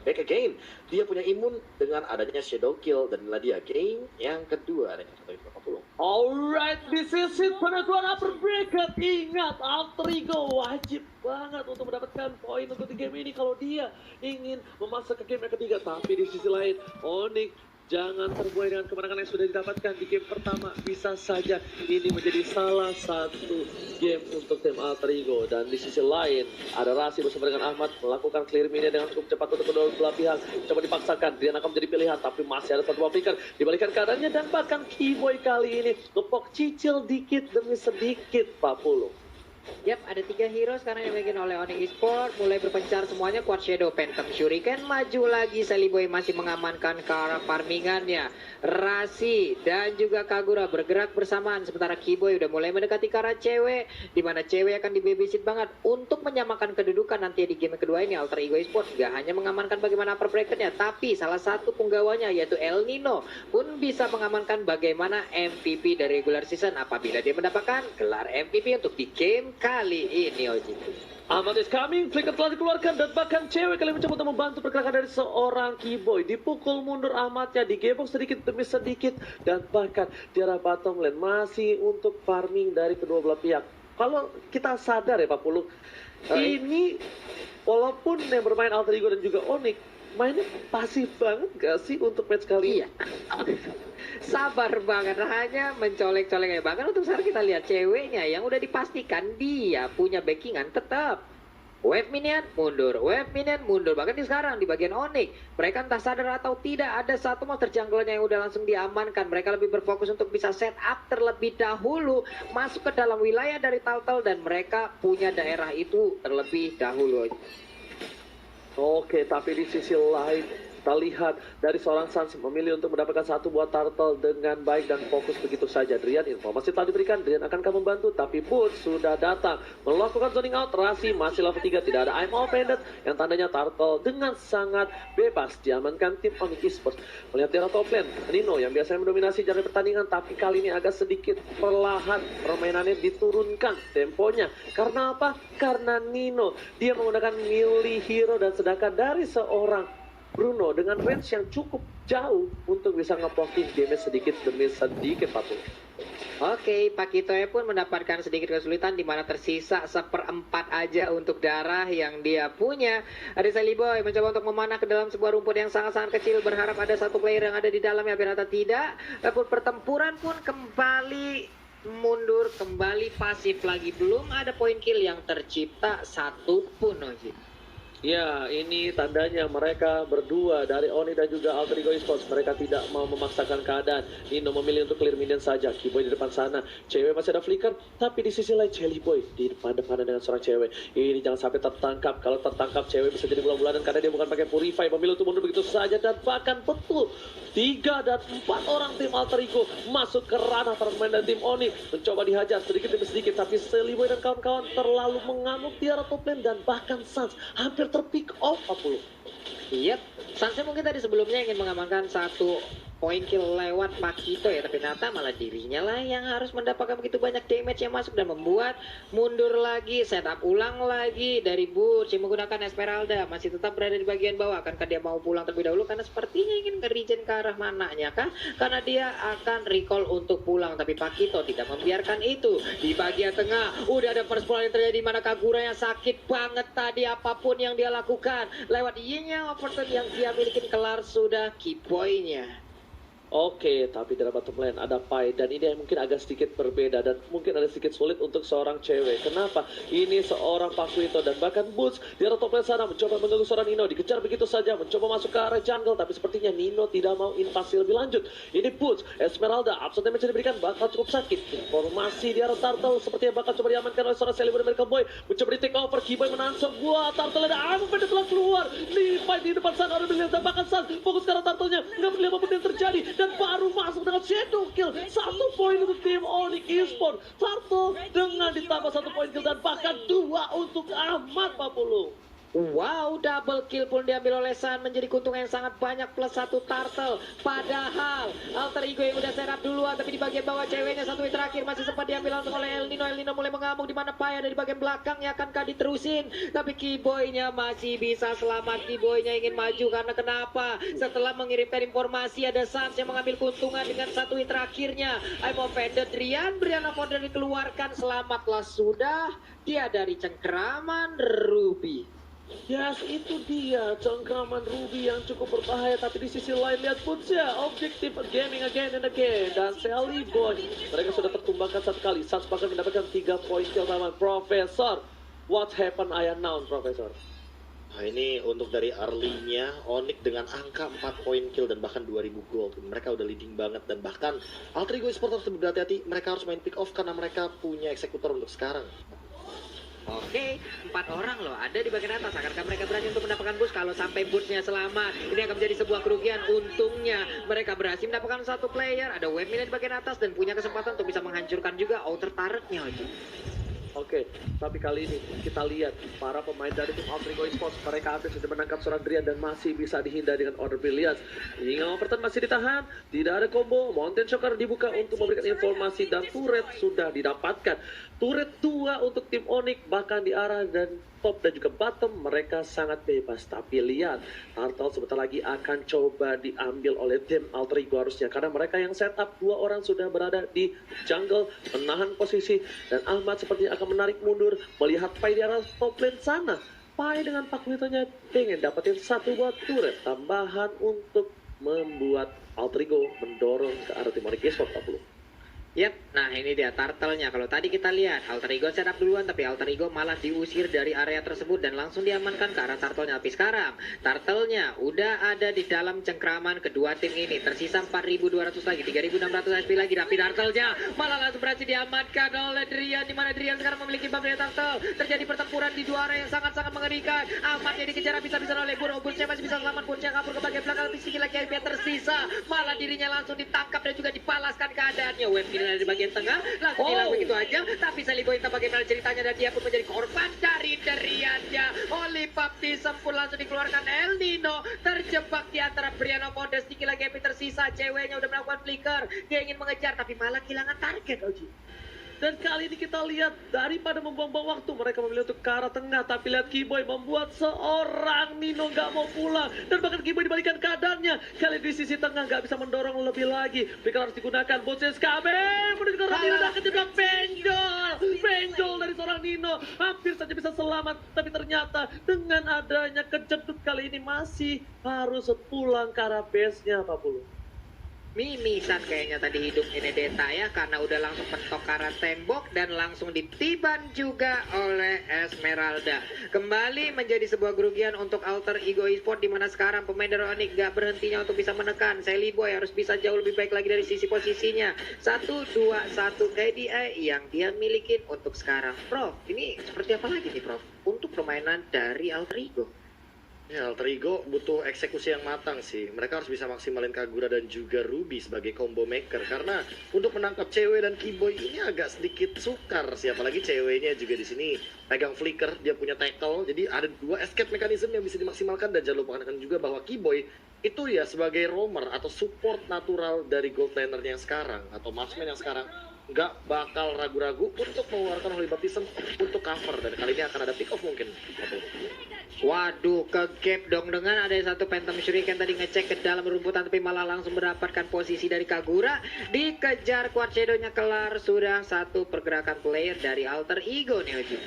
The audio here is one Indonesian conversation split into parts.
back again. Dia punya imun dengan adanya Shadow Kill, dan inilah dia game yang kedua dengan 150. Alright, this is it, penentuan upper bracket. Ingat, Alter Ego wajib banget untuk mendapatkan poin untuk di game ini kalau dia ingin memasuk ke game yang ketiga. Tapi di sisi lain, Onyx jangan terbuai dengan kemenangan yang sudah didapatkan di game pertama. Bisa saja ini menjadi salah satu game untuk tim Alter Ego. Dan di sisi lain, ada Rasi bersama dengan Ahmad melakukan clear mini dengan cukup cepat untuk kedua belah pihak. Coba dipaksakan, Rian akan menjadi pilihan, tapi masih ada satu buah flicker. Dibalikan keadaannya, dan bahkan Keyboy kali ini ngepok cicil dikit demi sedikit, Pak Pulu. Yap, ada 3 hero sekarang yang dimiliki oleh Onyx Esports. Mulai berpencar semuanya, Quad Shadow, Phantom Shuriken, maju lagi. Saliboy masih mengamankan ke arah farmingannya. Rasi dan juga Kagura bergerak bersamaan. Sementara Keyboy udah mulai mendekati ke arah cewek, dimana cewek akan dibabysit banget. Untuk menyamakan kedudukan nanti di game kedua ini, Alter Ego Esports gak hanya mengamankan bagaimana upper bracketnya, tapi salah satu penggawanya yaitu El Nino pun bisa mengamankan bagaimana MVP dari regular season apabila dia mendapatkan gelar MVP untuk di game kali ini, Oji. Ahmad is coming, flicker telah dikeluarkan, dan bahkan cewek kali mencoba untuk membantu pergerakan dari seorang Keyboy. Dipukul mundur Ahmadnya, digebok sedikit demi sedikit, dan bahkan di arah bottom lane masih untuk farming dari kedua belah pihak. Kalau kita sadar ya Pak Pulu, ini walaupun yang bermain Alter Ego dan juga Onyx, mainnya pasif banget gak sih untuk match kali ini? Sabar banget, hanya mencolek-coleknya. Bahkan untuk sekarang kita lihat ceweknya yang udah dipastikan dia punya backingan tetap. Wave minion mundur, wave minion mundur. Bahkan di sekarang di bagian Onyx, mereka entah sadar atau tidak ada satu monster jungle-nya yang udah langsung diamankan. Mereka lebih berfokus untuk bisa set up terlebih dahulu, masuk ke dalam wilayah dari Turtle, dan mereka punya daerah itu terlebih dahulu. Oke, tapi di sisi lain kita lihat dari seorang Sans memilih untuk mendapatkan satu buah turtle dengan baik dan fokus begitu saja. Drian, informasi telah diberikan, Drian akankah membantu, tapi Boots sudah datang melakukan zoning out. Rasi masih level 3, tidak ada I'm offended, yang tandanya turtle dengan sangat bebas diamankan tim Onyx Esports. Melihat di arah top lane, Nino yang biasanya mendominasi jalan pertandingan, tapi kali ini agak sedikit perlahan permainannya diturunkan temponya. Karena apa? Karena Nino dia menggunakan melee hero, dan sedangkan dari seorang Bruno dengan range yang cukup jauh untuk bisa ngeblocking damage sedikit demi sedikit, Pak Pulu. Oke, Pak Kitoe pun mendapatkan sedikit kesulitan, di mana tersisa 1/4 aja untuk darah yang dia punya. Ada Saliboy mencoba untuk memanah ke dalam sebuah rumput yang sangat-sangat kecil, berharap ada satu player yang ada di dalamnya, ternyata tidak. Tapi pertempuran pun kembali mundur, kembali pasif lagi. Belum ada poin kill yang tercipta satupun, Oji. Ya, ini tandanya mereka berdua dari Oni dan juga Alter Ego Esports, mereka tidak mau memaksakan keadaan. Nino memilih untuk clear minion saja. Keyboy di depan sana, cewek masih ada flicker, tapi di sisi lain Jellyboy di depan dengan seorang cewek. Ini jangan sampai tertangkap. Kalau tertangkap, cewek bisa jadi bulan-bulanan karena dia bukan pakai purify. Memilih untuk mundur begitu saja, dan bahkan betul 3 dan 4 orang tim Alter Ego masuk ke ranah permainan tim Oni, mencoba dihajar sedikit demi sedikit, tapi Seliboy dan kawan-kawan terlalu mengamuk di arah top lane, dan bahkan Sans hampir terpick off, 40. Yap, Sansnya mungkin tadi sebelumnya ingin mengamankan satu poin kill lewat Makito ya, tapi ternyata malah dirinya lah yang harus mendapatkan begitu banyak damage yang masuk dan membuat mundur lagi, setup ulang lagi dari Butch yang menggunakan Esmeralda, masih tetap berada di bagian bawah. Akankah dia mau pulang terlebih dahulu karena sepertinya ingin nge-regen ke arah mananya kah? Karena dia akan recall untuk pulang, tapi Pakito tidak membiarkan itu. Di bagian tengah udah ada persploran yang terjadi, mana Kagura yang sakit banget tadi, apapun yang dia lakukan lewat Yinya opportunity yang dia miliki kelar sudah key point-nya. Oke, tapi dalam bottom lane ada Pai, dan ini mungkin agak sedikit berbeda dan mungkin ada sedikit sulit untuk seorang cewek. Kenapa? Ini seorang Pakuito, dan bahkan Boots di arah top lane sana mencoba mengganggu seorang Nino, dikejar begitu saja, mencoba masuk ke arah jungle, tapi sepertinya Nino tidak mau invasi lebih lanjut. Ini Boots, Esmeralda, absen damage yang diberikan bakal cukup sakit. Informasi di arah Turtle sepertinya bakal coba diamankan oleh seorang Celebrity American Boy, mencoba di take over. Keyboy menahan sebuah Turtle, ada Amon telah keluar. Di Pai di depan sana, ada melihat, dan bahkan San fokus ke arah Turtle-nya, nggak melihat apapun yang terjadi, dan baru masuk dengan shadow kill. 1 poin untuk tim Onyx Esports. Turtle dengan ditambah 1 poin kill, dan bahkan 2 untuk Ahmad, Pak Pulu. Wow, double kill pun diambil oleh Sun, menjadi keuntungan yang sangat banyak plus 1 turtle. Padahal Alter Ego yang udah serap duluan, tapi di bagian bawah ceweknya satu hit terakhir masih sempat diambil langsung oleh El Nino. El Nino mulai mengamuk di mana Paya dari bagian belakangnya, akankah diterusin? Tapi Kiboy-nya masih bisa selamat. Kiboy-nya ingin maju karena kenapa? Setelah mengirimkan informasi ada Suns yang mengambil keuntungan dengan satu hit terakhirnya. I'm offended, Brianna Fodder dikeluarkan, selamatlah sudah. Dia dari cengkeraman Ruby. Yes, itu dia cengkraman Ruby yang cukup berbahaya. Tapi di sisi lain lihat Punca, objektif gaming again and again. Dan Sally Boy, mereka sudah tertumbangkan satu kali. Suns bahkan mendapatkan 3 poin kill taman. Profesor, what happened I announce, Profesor? Nah, ini untuk dari early-nya Onyx dengan angka 4 poin kill dan bahkan 2000 gold. Mereka udah leading banget dan bahkan Alter Ego Esports harus berhati-hati. Mereka harus main pick off karena mereka punya eksekutor untuk sekarang. Oke, 4 orang loh ada di bagian atas. Akankah mereka berani untuk mendapatkan boost? Kalau sampai boostnya selamat, ini akan menjadi sebuah kerugian. Untungnya mereka berhasil mendapatkan satu player. Ada Webmina di bagian atas dan punya kesempatan untuk bisa menghancurkan juga outer turretnya lagi. Oke, tapi kali ini kita lihat para pemain dari tim Alter Ego Esports, mereka hampir sudah menangkap seorang Drian dan masih bisa dihindari dengan order brilliance. Hingga Overton masih ditahan, tidak ada combo. Mountain Shocker dibuka untuk memberikan informasi dan turret sudah didapatkan. Turret 2 untuk tim Onyx, bahkan di arah dan top dan juga bottom mereka sangat bebas. Tapi lihat, Turtle sebentar lagi akan coba diambil oleh tim Alter Ego harusnya, karena mereka yang setup 2 orang sudah berada di jungle menahan posisi, dan Ahmad sepertinya akan menarik mundur melihat Pai di arah top lane sana. Pai dengan Pakuitonya pengen dapetin satu buat turret tambahan untuk membuat Alter Ego mendorong ke arah tim Onyx Esports 40. Yap, nah ini dia turtle-nya. Kalau tadi kita lihat Alter Ego setup duluan, tapi Alter Ego malah diusir dari area tersebut dan langsung diamankan ke arah turtle-nya. Tapi sekarang turtle-nya udah ada di dalam cengkraman kedua tim ini. Tersisa 4.200 lagi, 3.600 HP lagi. Tapi turtle-nya malah langsung berhasil diamankan oleh Drian, di mana Drian sekarang memiliki buff dari turtle. Terjadi pertempuran di dua area yang sangat-sangat mengerikan. Ahmadnya dikejar bisa-bisa oleh Buro. Burnya masih bisa selamat, Burnya kabur ke bagian belakang. Tapi sedikit lagi HP tersisa, malah dirinya langsung ditangkap dan juga dipalaskan keadaannya. Webkin dari bagian tengah langsung hilang begitu aja, tapi Sally Boy entah bagaimana ceritanya dan dia pun menjadi korban dari Driannya. Oli Papi sempur langsung dikeluarkan. El Nino terjebak di antara Brianna Fodder. Sedikit lagi HP tersisa, ceweknya udah melakukan flicker, dia ingin mengejar tapi malah kehilangan target. Oji. Dan kali ini kita lihat, daripada membuang-buang waktu, mereka memilih untuk ke arah tengah. Tapi lihat Kiboy membuat seorang Nino nggak mau pulang. Dan bahkan Kiboy dibalikan keadaannya. Kali di sisi tengah nggak bisa mendorong lebih lagi. Flicker harus digunakan. Boses KB menuju ke arah Nino dan kejebak penjol. Penjol dari seorang Nino. Hampir saja bisa selamat. Tapi ternyata dengan adanya kejedut kali ini masih harus pulang ke arah base-nya 40. Mimisan kayaknya tadi hidup ini Deta ya, karena udah langsung mentok ke arah tembok dan langsung ditiban juga oleh Esmeralda. Kembali menjadi sebuah kerugian untuk Alter Ego Esports, di mana sekarang pemain dari Onyx gak berhentinya untuk bisa menekan. Sally Boy harus bisa jauh lebih baik lagi dari sisi posisinya. 1-2-1 KDA yang dia milikin untuk sekarang. Prof, ini seperti apa lagi nih Prof untuk permainan dari Alter Ego? Ya, Alter Ego butuh eksekusi yang matang sih. Mereka harus bisa maksimalin Kagura dan juga Ruby sebagai combo maker. Karena untuk menangkap cewek dan Kiboy ini agak sedikit sukar sih. Apalagi ceweknya juga di sini pegang flicker, dia punya tackle. Jadi ada 2 escape mechanism yang bisa dimaksimalkan. Dan jangan lupakan juga bahwa Kiboy itu ya sebagai roamer atau support natural dari gold laner-nya yang sekarang atau marksman yang sekarang nggak bakal ragu-ragu untuk mengeluarkan Holy Baptism untuk cover. Dan kali ini akan ada pick off mungkin. Waduh, ke gap dong dengan ada satu Phantom Shuriken tadi ngecek ke dalam rumputan tapi malah langsung mendapatkan posisi dari Kagura. Dikejar Quad Shadow-nya kelar, sudah satu pergerakan player dari Alter Ego nih Oji.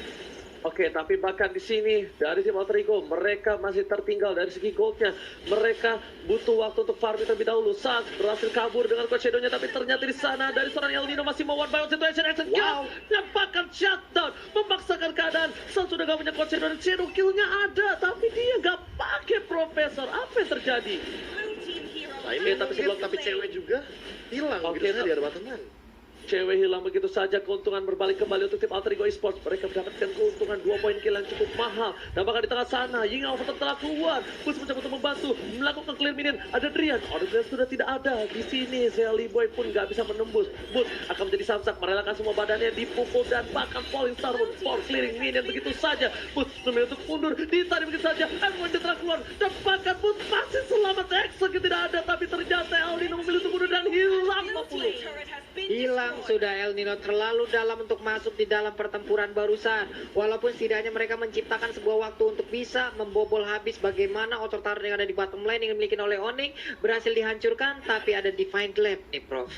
Oke, tapi bahkan di sini dari tim Alter Ego mereka masih tertinggal dari segi goldnya. Mereka butuh waktu untuk farming terlebih dahulu. Sans berhasil kabur dengan Quad Shadow-nya, tapi ternyata di sana dari seorang El Nino masih mau one by one situation. Wow, dapatkan shutdown, memaksakan keadaan. Sans sudah gak punya Quad Shadow dan Shadow kill-nya ada, tapi dia gak pakai Profesor. Apa yang terjadi? Nah ini tapi sebelum tapi cewek juga hilang gitu di hadapan teman. Cewek hilang begitu saja, keuntungan berbalik kembali untuk tim Alter Ego Esports. Mereka mendapatkan keuntungan 2 poin kill yang cukup mahal. Dan bahkan di tengah sana, Ying Alpha telah keluar. Bus mencoba untuk membantu, melakukan clear minion. Ada Drian, Drian sudah tidak ada. Di sini, Sally Boy pun nggak bisa menembus. Bus akan menjadi samsak, merelakan semua badannya dipukul dan bahkan Falling Star pun for clearing minion begitu saja. Bus memilih untuk mundur, ditarik begitu saja. M1 telah keluar, dan bahkan Bus masih selamat. Execute tidak ada, tapi ternyata El Nino memilih untuk mundur dan hilang 40. Hilang sudah El Nino, terlalu dalam untuk masuk di dalam pertempuran barusan. Walaupun setidaknya mereka menciptakan sebuah waktu untuk bisa membobol habis bagaimana Outer Tower yang ada di bottom lane yang dimiliki oleh Onyx berhasil dihancurkan, tapi ada Divine Glaive nih Prof.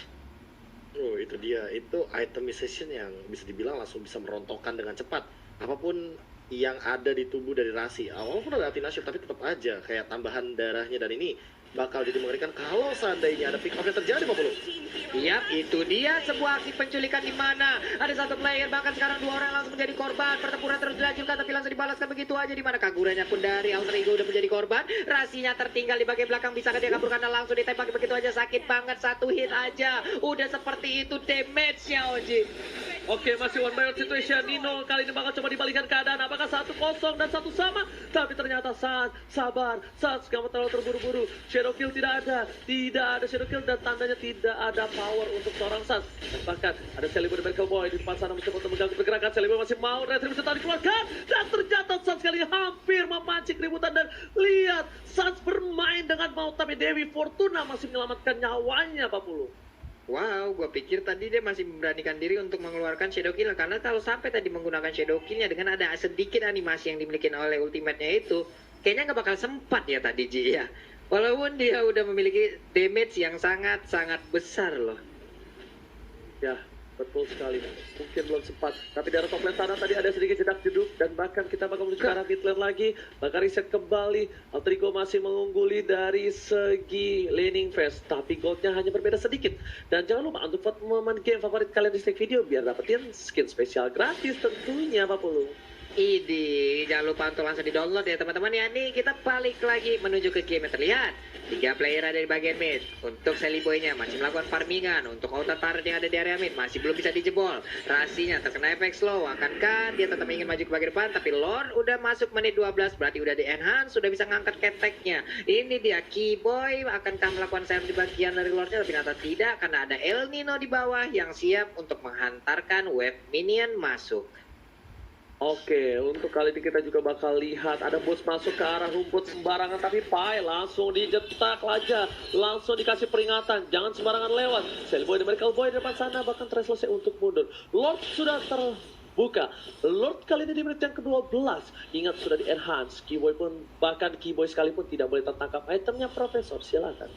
Oh itu dia, itu itemization yang bisa dibilang langsung bisa merontokkan dengan cepat apapun yang ada di tubuh dari Rasi. Walaupun ada Athena Shield, tapi tetap aja kayak tambahan darahnya, dan ini bakal jadi mengerikan kalau seandainya ada pick off yang terjadi 50. Yap, itu dia sebuah aksi penculikan di mana ada satu player, bahkan sekarang 2 orang langsung menjadi korban. Pertempuran terus dilanjutkan tapi langsung dibalaskan begitu aja, di mana Kaguranya pun dari Alter Ego udah menjadi korban. Rasinya tertinggal di bagian belakang, bisakah dia kabur karena langsung ditembak begitu aja, sakit banget, 1 hit aja. Udah seperti itu damage-nya Oji. Oke, masih one by one situation. Nino kali ini bakal coba dibalikan keadaan. Apakah 1-0 dan 1 sama? Tapi ternyata sabar. Kamu terlalu terburu-buru. Shadow kill tidak ada shadow kill, dan tandanya tidak ada power untuk seorang Sans. Bahkan ada Celebi dan Michael Boy di depan sana mencoba untuk mengganggu pergerakan. Celebi masih mau retribusi tadi keluarkan, dan ternyata Sans kali ini hampir memancing keributan. Dan lihat Sans bermain dengan mau, tapi Dewi Fortuna masih menyelamatkan nyawanya 40. Wow, gue pikir tadi dia masih memberanikan diri untuk mengeluarkan Shadow Kill, karena kalau sampai tadi menggunakan Shadow Kill-nya dengan ada sedikit animasi yang dimiliki oleh ultimate-nya itu, kayaknya nggak bakal sempat ya tadi Ji ya. Walaupun dia udah memiliki damage yang sangat-sangat besar loh. Ya, betul sekali. Mungkin belum sempat. Tapi dari top lane sana tadi ada sedikit jedak jeduk, dan bahkan kita bakal menuju ke arah mid lane lagi. Bakal reset kembali. Alter Ego masih mengungguli dari segi laning phase, tapi goldnya hanya berbeda sedikit. Dan jangan lupa untuk vote momen game favorit kalian di like video biar dapetin skin spesial gratis tentunya 40. Idi, jangan lupa untuk langsung di-download ya teman-teman ya. Nih kita balik lagi menuju ke game yang terlihat. 3 player ada di bagian mid. Untuk Sally Boy-nya masih melakukan farmingan. Untuk Outer Turret yang ada di area mid masih belum bisa dijebol. Rasinya terkena efek slow. Akankah dia tetap ingin maju ke bagian depan? Tapi Lord udah masuk menit 12, berarti udah di-enhance, sudah bisa ngangkat keteknya. Ini dia Keyboy, akankah melakukan serve di bagian dari Lordnya? Tapi ternyata tidak, karena ada El Nino di bawah yang siap untuk menghantarkan wave minion masuk. Oke, untuk kali ini kita juga bakal lihat ada bus masuk ke arah rumput sembarangan, tapi Pai langsung dijetak aja, langsung dikasih peringatan, jangan sembarangan lewat. Sally Boy dan Miracle Boy di depan sana bahkan selesai untuk mundur. Lord sudah terbuka. Lord kali ini di menit yang ke-12. Ingat sudah di-enhance. Keyboy pun, bahkan Keyboy sekalipun tidak boleh tertangkap. Itemnya Profesor, silakan.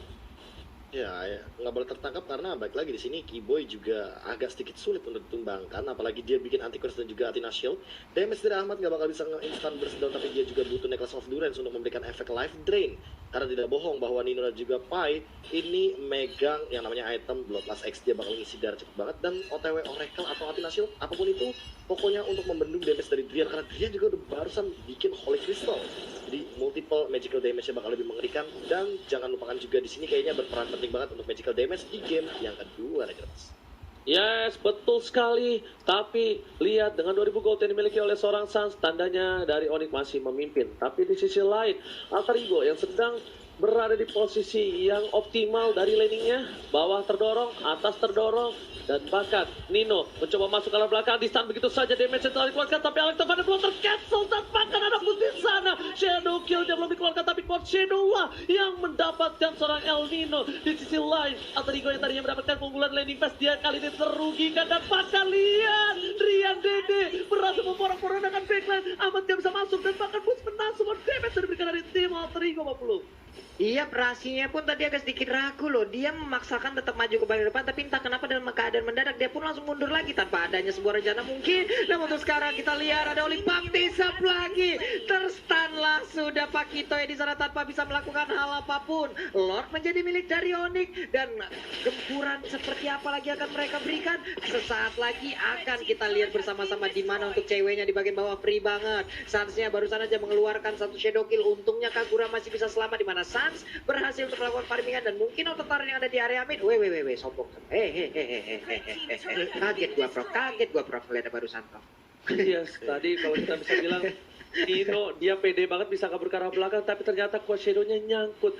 Ya, nggak boleh tertangkap karena baik lagi di sini Keyboy juga agak sedikit sulit untuk ditumbangkan, apalagi dia bikin anti-curse dan juga Athena Shield. Damage dari Ahmad nggak bakal bisa instant burst down, tapi dia juga butuh Necklace of Durance untuk memberikan efek life drain. Karena tidak bohong bahwa Nino dan juga Pai ini megang yang namanya item Bloodlust X, dia bakal ngisi darah cepet banget, dan OTW Oracle atau Athena Shield apapun itu pokoknya untuk membendung damage dari Drian, karena Drian juga udah barusan bikin Holy Crystal. Jadi multiple magical damage-nya bakal lebih mengerikan, dan jangan lupakan juga di sini kayaknya berperan penting banget untuk magical damage di game yang kedua, Regrets. Yes, betul sekali. Tapi lihat dengan 2000 gold yang dimiliki oleh seorang Sans, tandanya dari Onyx masih memimpin. Tapi di sisi lain, Alter Ego yang sedang berada di posisi yang optimal dari laningnya, bawah terdorong, atas terdorong, dan bahkan Nino mencoba masuk ke arah belakang, di stun begitu saja, damage yang telah dikeluarkan, tapi Alex Tavana belum tercancel, dan bahkan ada pun di sana Shadow Kill yang belum dikeluarkan, tapi Quad Shadow lah yang mendapatkan seorang El Nino. Di sisi lain, Alter Ego yang tadinya mendapatkan keunggulan landing phase, dia kali ini terugikan, dan bahkan lihat Rian Dede berhasil memporak-porandakan backline. Ahmad tidak bisa masuk, dan bahkan Bus menang semua damage yang diberikan dari tim Alter Ego 50. Iya, Rasinya pun tadi agak sedikit ragu loh. Dia memaksakan tetap maju ke bagian depan, tapi entah kenapa dalam keadaan mendadak dia pun langsung mundur lagi tanpa adanya sebuah rencana mungkin. Namun untuk sekarang kita lihat ada Oli Baptisap lagi. Terstanlah sudah Pakito di sana tanpa bisa melakukan hal apapun. Lord menjadi milik dari Onyx, dan gempuran seperti apa lagi akan mereka berikan? Sesaat lagi akan kita lihat bersama-sama di mana untuk ceweknya di bagian bawah free banget. Sansnya barusan aja mengeluarkan satu shadow kill. Untungnya Kagura masih bisa selamat, di mana sementara Suns berhasil untuk melakukan farmingan dan mungkin otot yang ada di area mid. Sombong. Kaget gua Prof lihat barusan Prof. Yes, tadi kalau kita bisa bilang Nino dia pede banget bisa kabur ke arah belakang, tapi ternyata Quad Shadow-nya nyangkut.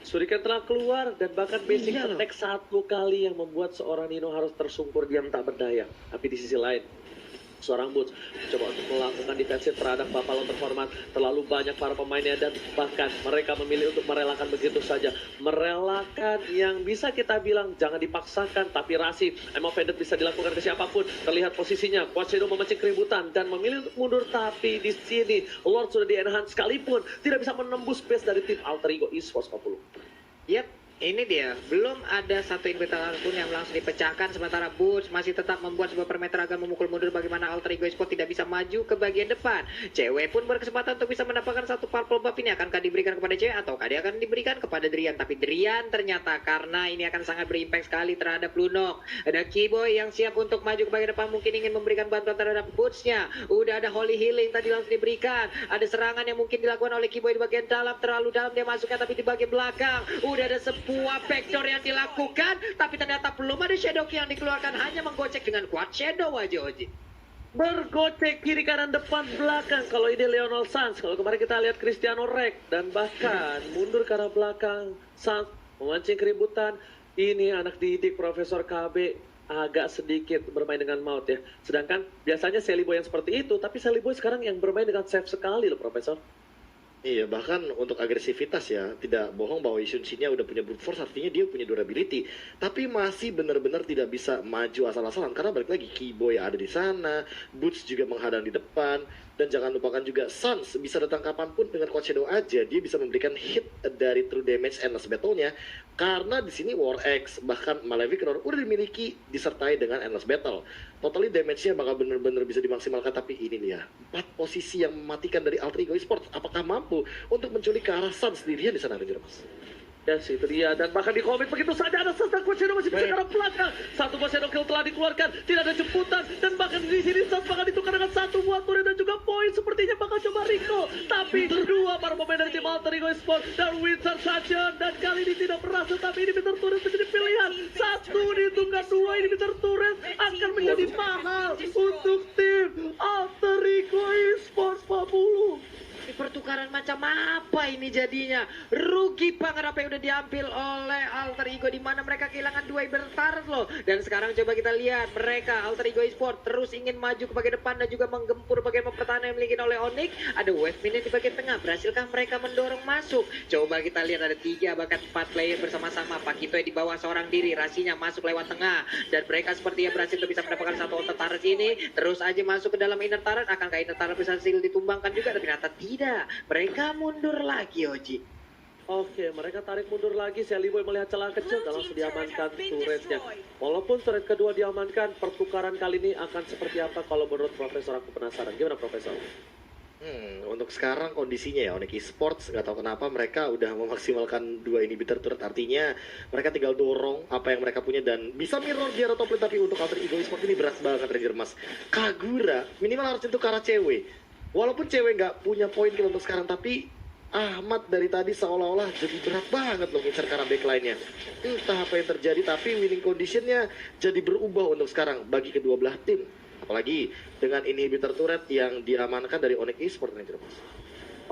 Shuriken telah keluar dan bahkan basic attack satu kali yang membuat seorang Nino harus tersungkur diam tak berdaya. Tapi di sisi lain, seorang Boots mencoba untuk melakukan defensif terhadap Buffalo terhormat. Terlalu banyak para pemainnya dan bahkan mereka memilih untuk merelakan begitu saja. Merelakan yang bisa kita bilang jangan dipaksakan, tapi Rasi emang offended bisa dilakukan ke siapapun. Terlihat posisinya, Quad Shadow memancing keributan dan memilih untuk mundur, tapi di sini Lord sudah di-enhance sekalipun tidak bisa menembus base dari tim Alter Ego Esports 40. Yap, ini dia. Belum ada satu invitation pun yang langsung dipecahkan. Sementara Boots masih tetap membuat sebuah perimeter agar memukul mundur bagaimana Alter Ego Esports tidak bisa maju ke bagian depan. Cewek pun berkesempatan untuk bisa mendapatkan satu purple buff ini. Akankah diberikan kepada cewek ataukah dia akan diberikan kepada Drian? Tapi Drian ternyata karena ini akan sangat berimpact sekali terhadap Lunok. Ada Keyboy yang siap untuk maju ke bagian depan. Mungkin ingin memberikan bantuan terhadap Boots-nya. Udah ada Holy Healing tadi langsung diberikan. Ada serangan yang mungkin dilakukan oleh Keyboy di bagian dalam. Terlalu dalam dia masuknya, tapi di bagian belakang udah ada sebuah backdoor yang dilakukan, tapi ternyata belum ada Shadow Key yang dikeluarkan, hanya menggocek dengan Quad Shadow aja Oji. Bergocek kiri kanan depan belakang. Kalau ini Leonel Suns, kalau kemarin kita lihat Cristiano Rex dan bahkan mundur ke arah belakang. Suns memancing keributan. Ini anak didik Profesor KB agak sedikit bermain dengan maut ya. Sedangkan biasanya Sally Boy yang seperti itu, tapi Sally Boy sekarang yang bermain dengan safe sekali loh Profesor. Iya, bahkan untuk agresivitas ya, tidak bohong bahwa Yishun-Shinya udah punya brute force, artinya dia punya durability. Tapi masih benar-benar tidak bisa maju asal-asalan, karena balik lagi, Keyboy ada di sana, Boots juga menghadang di depan, dan jangan lupakan juga Suns bisa datang kapanpun dengan Quad Shadow aja, dia bisa memberikan hit dari true damage endless battle-nya, karena di sini War X, bahkan Malefic Roar udah dimiliki disertai dengan endless battle. Totally damage-nya bakal benar-benar bisa dimaksimalkan, tapi ini dia, 4 posisi yang mematikan dari Alter Ego Esports, apakah mampu untuk menculik ke arah Suns sendirian di sana Ranger Mas? Yes, itu dia. Dan bahkan di komik begitu saja ada sesat Quad Shadow masih bisa ke arah belakang. Satu buah Shadow Kill telah dikeluarkan, tidak ada jemputan, dan bahkan di sini Suns bakal ditukar dengan satu buah turret dan juga poin. Sepertinya bakal coba Rico, tapi dua para pemain dari tim Alter Ego Esports dan Wizard saja, dan kali ini tidak berhasil. Tapi ini Bitter Turret menjadi pilihan. Satu ditunggang dua, ini Bitter Turret akan menjadi mahal untuk tim Alter Ego Esports 40. Ini pertukaran macam apa ini jadinya? Rugi banget apa yang udah diambil oleh Alter Ego, di mana mereka kehilangan 2 bertaret loh. Dan sekarang coba kita lihat mereka Alter Ego Esports terus ingin maju ke bagian depan dan juga menggempur bagian pertahanan yang dimiliki oleh Onyx. Ada wave minion di bagian tengah. Berhasilkah mereka mendorong masuk? Coba kita lihat ada 3 bahkan 4 player bersama-sama. Pakito di bawah seorang diri, Rasinya masuk lewat tengah dan mereka sepertinya berhasil untuk bisa mendapatkan satu outer turret ini. Terus aja masuk ke dalam inner turret. Akankah inner turret bisa hasil ditumbangkan juga? Tapi ternyata tidak. Mereka mundur lagi Oji. Oke, mereka tarik mundur lagi. Sally Boy melihat celah kecil dan langsung diamankan turretnya. Walaupun turret kedua diamankan, pertukaran kali ini akan seperti apa kalau menurut Profesor? Aku penasaran. Gimana Profesor? Untuk sekarang kondisinya ya Onyx Esports nggak tahu kenapa mereka udah memaksimalkan 2 inhibitor turret, artinya mereka tinggal dorong apa yang mereka punya dan bisa mirror di arah top lane. Tapi untuk Alter Ego Esports ini berat banget Ranger Mas. Kagura minimal harus itu ke arah cewek. Walaupun cewek nggak punya poin kill untuk sekarang, tapi Ahmad dari tadi seolah-olah jadi berat banget loh ngincar karena backline-nya. Entah apa yang terjadi, tapi winning condition-nya jadi berubah untuk sekarang bagi kedua belah tim. Apalagi dengan inhibitor turret yang diamankan dari Onyx Esports Ranger Mas.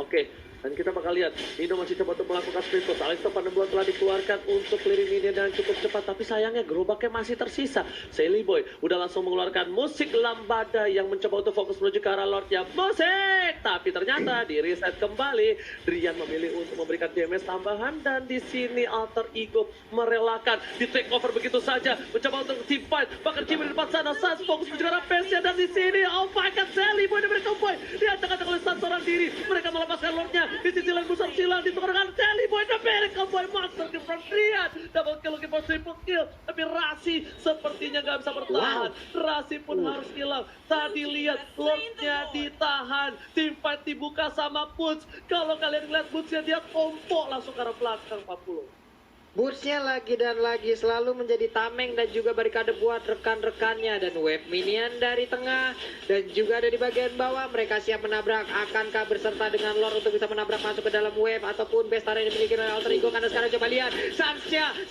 Oke, dan kita bakal lihat Nino masih coba untuk melakukan split push. Alex Topan telah dikeluarkan untuk clearing minion dan cukup cepat, tapi sayangnya gerobaknya masih tersisa. Sally Boy udah langsung mengeluarkan musik lambada yang mencoba untuk fokus menuju ke arah Lordnya musik, tapi ternyata di reset kembali. Drian memilih untuk memberikan damage tambahan dan di sini Alter Ego merelakan di take over begitu saja, mencoba untuk team fight. Bahkan Kimi di depan sana, Sans fokus menuju ke arah base-nya dan di sini oh my god, Sally Boy diberi comboy diacak-acak oleh Sans seorang diri. Mereka melepaskan Lordnya. Di sisi lain Busar Silang ditukar dengan Sally Boy dan American Boy Master di front Drian. Double kill lagi for triple kill. Tapi Rasi sepertinya nggak bisa bertahan. Rasi pun harus hilang. Tadi lihat Lordnya ditahan. Team fight dibuka sama Boots. Kalau kalian lihat Bootsnya dia kompo langsung ke arah belakang 40. Bootsnya lagi dan lagi selalu menjadi tameng dan juga barikade buat rekan-rekannya. Dan wave minion dari tengah dan juga ada di bagian bawah. Mereka siap menabrak. Akankah berserta dengan Lord untuk bisa menabrak masuk ke dalam wave ataupun Bestara yang dimiliki oleh Alter Ego? Karena sekarang coba lihat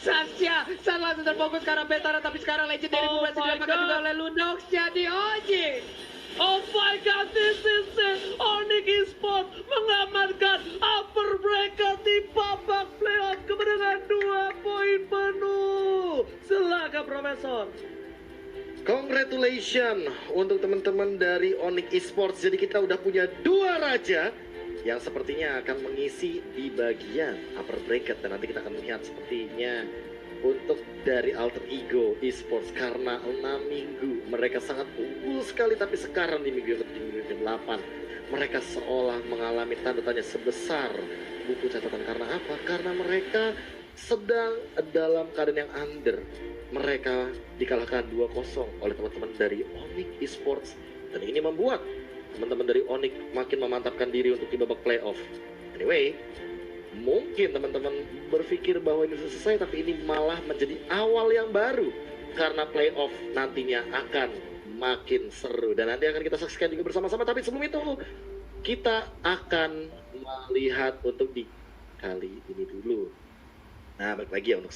Sansya langsung terfokus ke arah Bestara, tapi sekarang Legendary Oh berhasil my diamankan juga God. oleh Lunox. Jadi Oji. Oh my god, this is it. Onyx Esports mengamankan upper bracket di babak playoff kemenangan 2 poin penuh. Silakan Profesor. Congratulations untuk teman-teman dari Onyx Esports. Jadi kita udah punya 2 raja yang sepertinya akan mengisi di bagian upper bracket, dan nanti kita akan melihat sepertinya untuk dari Alter Ego Esports karena 6 minggu mereka sangat unggul sekali, tapi sekarang di minggu ke-8 mereka seolah mengalami tanda tanya sebesar buku catatan. Karena apa? Karena mereka sedang dalam keadaan yang under. Mereka dikalahkan 2-0 oleh teman-teman dari Onyx Esports, dan ini membuat teman-teman dari Onyx makin memantapkan diri untuk di babak playoff. Anyway, mungkin teman-teman berpikir bahwa ini sudah selesai, tapi ini malah menjadi awal yang baru karena playoff nantinya akan makin seru dan nanti akan kita saksikan juga bersama-sama. Tapi sebelum itu kita akan melihat untuk di kali ini dulu. Nah, balik lagi ya untuk